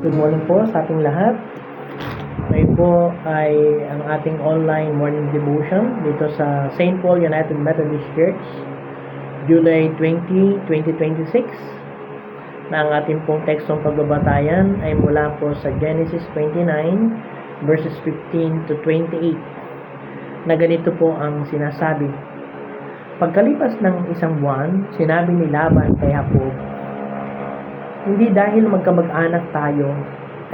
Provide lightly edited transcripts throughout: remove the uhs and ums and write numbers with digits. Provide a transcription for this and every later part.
Good morning po sa ating lahat. Ngayon po ay ang ating online morning devotion dito sa St. Paul United Methodist Church, July 20, 2026. Na ang ating pong tekstong pagbabatayan ay mula po sa Genesis 29 verses 15 to 28. Na ganito po ang sinasabi. Pagkalipas ng isang buwan, sinabi ni Laban kay Jacob, "Hindi dahil magkamag-anak tayo,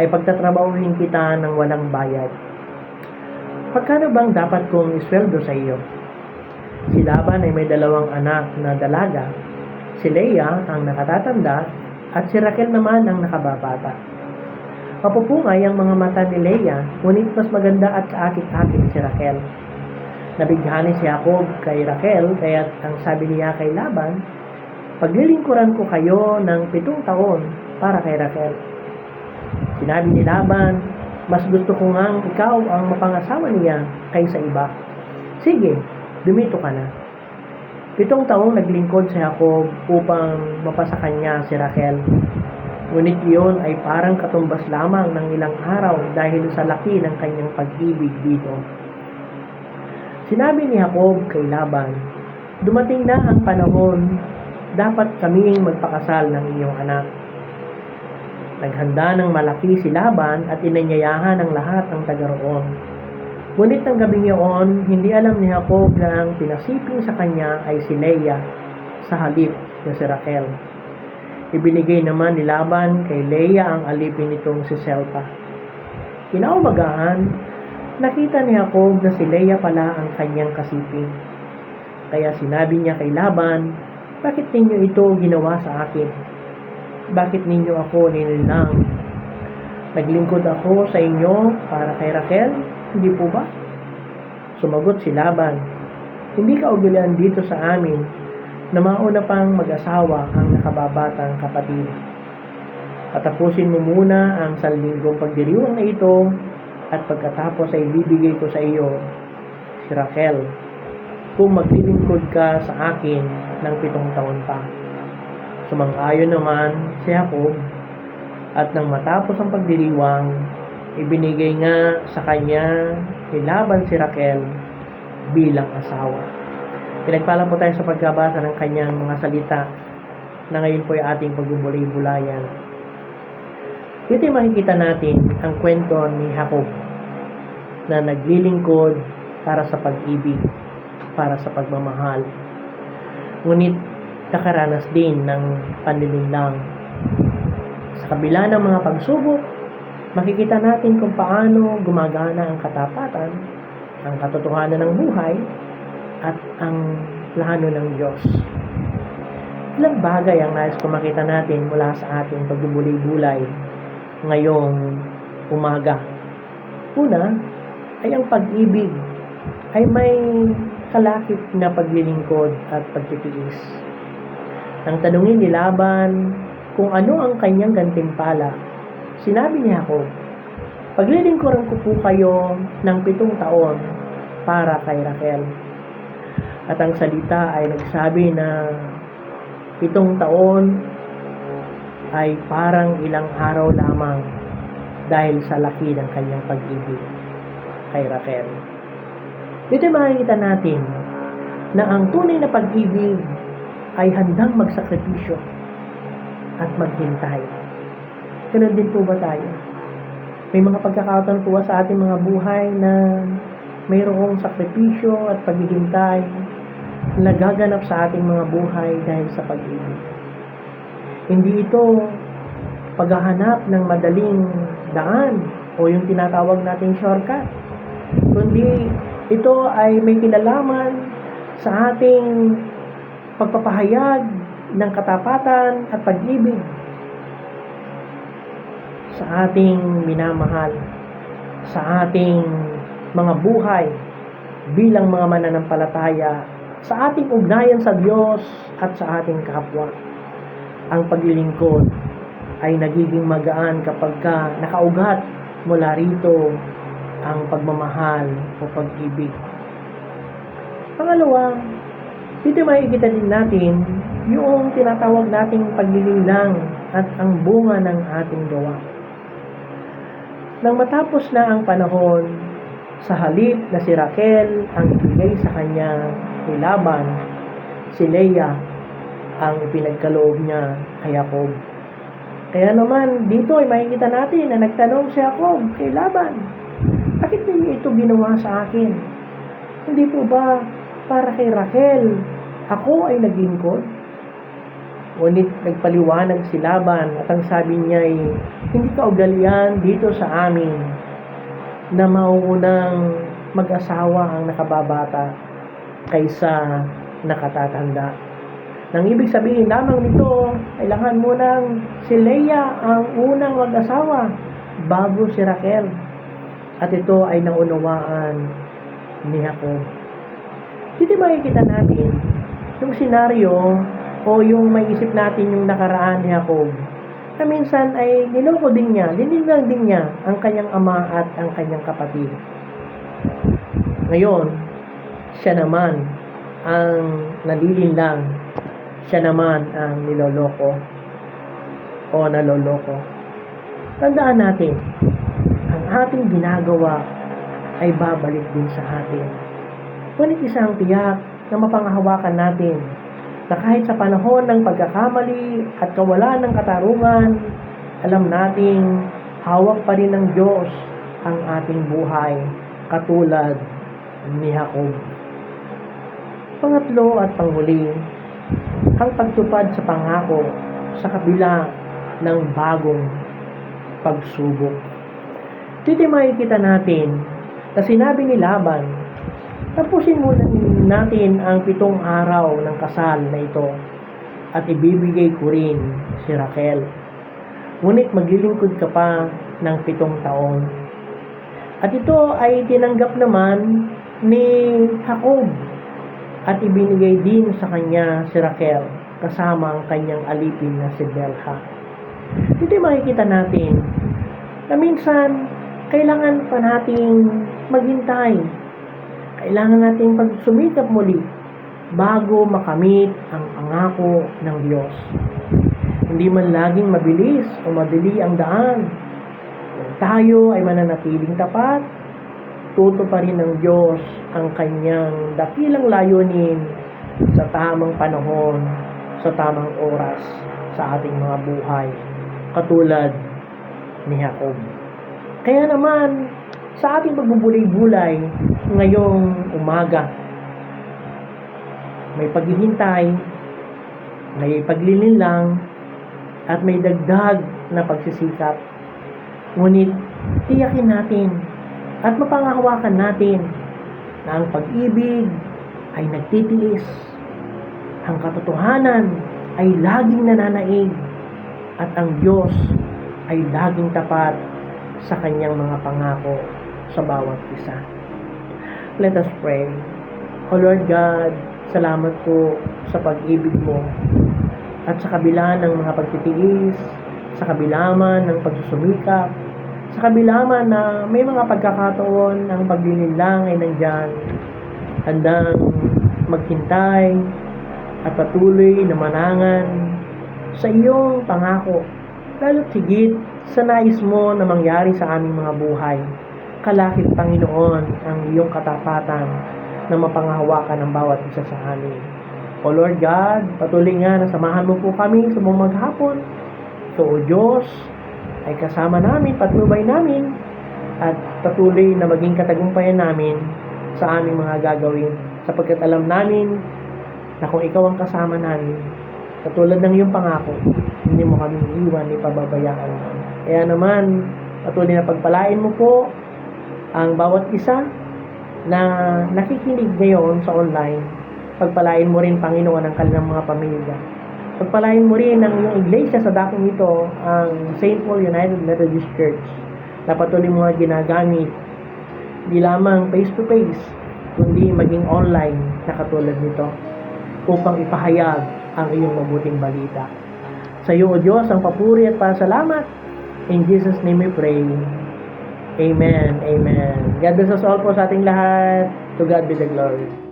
ay pagtatrabahuhin kita ng walang bayad. Pagkano bang dapat kong isweldo sa iyo?" Si Laban ay may dalawang anak na dalaga. Si Leah ang nakatatanda at si Raquel naman ang nakababata. Mapupungay ang mga mata ni Leah, ngunit mas maganda at kaakit-akit si Raquel. Nabighani si Jacob kay Raquel, kaya't ang sabi niya kay Laban, "Paglilingkuran ko kayo ng 7 taon para kay Raquel." Sinabi ni Laban, "Mas gusto ko ngang ikaw ang mapangasawa niya kaysa iba. Sige, dumito ka na." 7 taong naglingkod si Jacob upang mapasa kanya si Raquel. Ngunit iyon ay parang katumbas lamang ng ilang araw dahil sa laki ng kanyang pag-ibig dito. Sinabi ni Jacob kay Laban, "Dumating na ang panahon, dapat kaming magpakasal ng iyong anak." Naghanda ng malaki si Laban at inanyayahan ang lahat ng taga-roon. Ngunit ng gabing iyon, hindi alam ni Jacob na ang pinasiping sa kanya ay si Leah sa halip na si Raquel. Ibinigay naman ni Laban kay Leah ang alipin nitong si Zilpah. Kinaumagahan, nakita ni Jacob na si Leah pala ang kanyang kasiping. Kaya sinabi niya kay Laban, "Bakit ninyo ito ginawa sa akin? Bakit ninyo ako nininang? Naglingkod ako sa inyo para kay Raquel, hindi po ba?" Sumagot si Laban, "Hindi ka ugalian dito sa amin na mauna pang mag-asawa ang nakababatang kapatid. Patapusin mo muna ang salminggong pagdiriwang na ito at pagkatapos ay bibigay ko sa iyo si Raquel kung maglilingkod ka sa akin ng 7 taon pa." Sumang-ayon naman si Jacob at nang matapos ang pagdiriwang, ibinigay nga sa kanya ni Laban si Raquel bilang asawa. Pinagpala po tayo sa pagkabasa ng kanyang mga salita na ngayon po ay ating pagbubulay-bulayan. Dito ay makikita natin ang kwento ni Jacob na naglilingkod para sa pag-ibig, para sa pagmamahal. Ngunit nakaranas din ng panlilinlang. Sa kabila ng mga pagsubok, makikita natin kung paano gumagana ang katapatan, ang katotohanan ng buhay, at ang plano ng Diyos. Ilang bagay ang nais ko makita natin mula sa ating pagbubulay-bulay ngayong umaga. Una, ay ang pag-ibig ay may kalakip na paglilingkod at pagtitiis. Nang tanungin ni Laban kung ano ang kanyang gantimpala, sinabi ni Jacob, "Paglilingkuran ko po kayo ng 7 taon para kay Raquel." At ang salita ay nagsabi na 7 taon ay parang ilang araw lamang dahil sa laki ng kanyang pag-ibig kay Raquel. Dito makikita natin na ang tunay na pag-ibig ay handang magsakripisyo at maghintay. Ganun din po ba tayo? May mga pagkakataon po sa ating mga buhay na mayroong sakripisyo at paghihintay na nagaganap sa ating mga buhay dahil sa pag-ibig. Hindi ito paghahanap ng madaling daan o yung tinatawag nating shortcut, kundi ito ay may kinalaman sa ating pagpapahayag ng katapatan at pag-ibig sa ating minamahal, sa ating mga buhay bilang mga mananampalataya, sa ating ugnayan sa Diyos at sa ating kapwa. Ang paglilingkod ay nagiging magaan kapag nakaugat mula rito ang pagmamahal o pag-ibig. Pangalawa, dito makikita din natin yung tinatawag nating paglilinglang at ang bunga ng ating gawa. Nang matapos na ang panahon, sa halip na si Raquel ang ibigay sa kanya ni Laban, si Leah ang ipinagkaloob niya kay Jacob. Kaya naman dito ay makikita natin na nagtanong si Jacob kay Laban, bakit ninyo ito ginawa sa akin? Hindi po ba para kay Raquel ako ay naglingkod? Ngunit nagpaliwanag si Laban at ang sabi niya ay, hindi kaugalian dito sa amin na mauunang mag-asawa ang nakababata kaysa nakatatanda. Nang ibig sabihin lamang nito, kailangan munang si Leah ang unang mag-asawa bago si Raquel. At ito ay naunawaan ni Jacob. Dito makikita natin yung senaryo o yung may isip natin yung nakaraan ni Jacob na minsan ay niloko din niya, dinilang din niya ang kanyang ama at ang kanyang kapatid. Ngayon, siya naman ang nalilinlang, siya naman ang niloloko o naloloko. Tandaan natin, ang ating ginagawa ay babalik din sa atin. Ngunit isang tiyak na mapanghahawakan natin na kahit sa panahon ng pagkakamali at kawalan ng katarungan, alam nating hawak pa rin ng Diyos ang ating buhay, katulad ni Jacob. Pangatlo at panghuli, ang pagtupad sa pangako sa kabila ng bagong pagsubok. Dito makikita natin na sinabi ni Laban, tapusin muna natin ang 7 araw ng kasal na ito at ibibigay ko rin si Raquel. Ngunit maglilingkod ka pa ng 7 taon. At ito ay tinanggap naman ni Jacob at ibinigay din sa kanya si Raquel kasama ang kanyang alipin na si Bilhah. Dito makikita natin na minsan kailangan pa nating maghintay. Kailangan nating pagsumikap muli bago makamit ang pangako ng Diyos. Hindi man laging mabilis o madali ang daan. Kung tayo ay mananatiling tapat, tutuparin ng Diyos ang kanyang dakilang layunin sa tamang panahon, sa tamang oras sa ating mga buhay, katulad ni Jacob. Kaya naman, sa ating pagbubulay-bulay ngayong umaga, may paghihintay, may paglilinlang, at may dagdag na pagsisikap. Ngunit tiyakin natin at mapanghahawakan natin na ang pag-ibig ay nagtitiis, ang katotohanan ay laging nananaig, at ang Diyos ay laging tapat sa kanyang mga pangako sa bawat isa. Let us pray. O Lord God, salamat po sa pag-ibig mo at sa kabila ng mga pagtitiis, sa kabila man ng pagsusumikap, sa kabila man na may mga pagkakataon ang paglililang ay nandyan, handang maghintay at patuloy na manangan sa iyong pangako, lalo't higit sa nais mo na mangyari sa aming mga buhay. Kalakip, Panginoon, ang iyong katapatan na mapanghahawakan ng bawat isa sa amin. O Lord God, patuloy nga na samahan mo po kami sa buong maghapon. So, O Diyos, ay kasama namin, patnubay namin, at patuloy na maging katagumpayan namin sa aming mga gagawin. Sapagkat alam namin na kung ikaw ang kasama namin, katulad ng iyong pangako, hindi mo kami iwan, ipababayaan mo. Kaya naman, patuloy na pagpalain mo po ang bawat isa na nakikinig ngayon sa online. Pagpalain mo rin, Panginoon, ang kanilang mga pamilya. Pagpalain mo rin ang iyong iglesia sa dakong ito, ang St. Paul United Methodist Church, na patuloy mo ginagamit, di lamang face-to-face, kundi maging online na katulad nito, upang ipahayag ang iyong mabuting balita. Sa iyo, O Diyos, ang papuri at pasalamat. In Jesus' name we pray. Amen. Amen. God bless us all po sa ating lahat. To God be the glory.